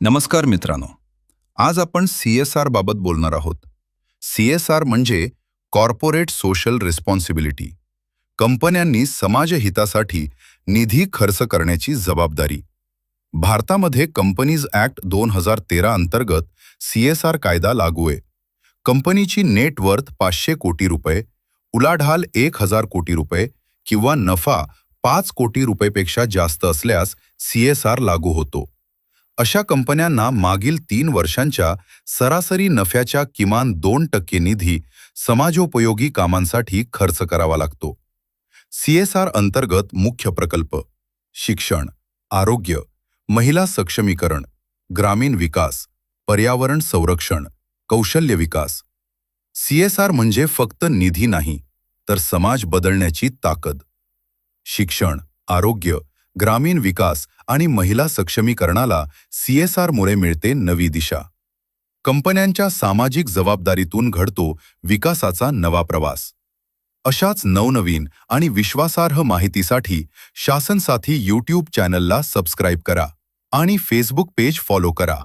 नमस्कार मित्रांनो. आज आपण CSR बाबत बोलणार आहोत. CSR म्हणजे कॉर्पोरेट सोशल रिस्पॉन्सिबिलिटी. कंपन्यांनी समाजहितासाठी निधी खर्च करण्याची जबाबदारी. भारतामध्ये कंपनीज ॲक्ट 2013 अंतर्गत CSR कायदा लागू आहे. कंपनीची नेट वर्थ 500 कोटी रुपये, उलाढाल 1000 कोटी रुपये किंवा नफा 5 कोटी रुपयेपेक्षा जास्त असल्यास CSR लागू होतो. अशा कंपन्यांना मागील 3 वर्षांच्या सरासरी नफ्याच्या किमान 2% निधी समाजोपयोगी कामांसाठी खर्च करावा लागतो. CSR अंतर्गत मुख्य प्रकल्प: शिक्षण, आरोग्य, महिला सक्षमीकरण, ग्रामीण विकास, पर्यावरण संरक्षण, कौशल्य विकास. CSR म्हणजे फक्त निधी नाही, तर समाज बदलण्याची ताकद. शिक्षण, आरोग्य, ग्रामीण विकास आणि महिला सक्षमीकरणाला CSR मुळे मिळते नवी दिशा. कंपन्यांच्या सामाजिक जबाबदारीतून घडतो विकासाचा नवा प्रवास. अशाच नवनवीन आणि विश्वासार्ह माहितीसाठी शासन साथी YouTube चॅनलला सबस्क्राईब करा आणि Facebook पेज फॉलो करा.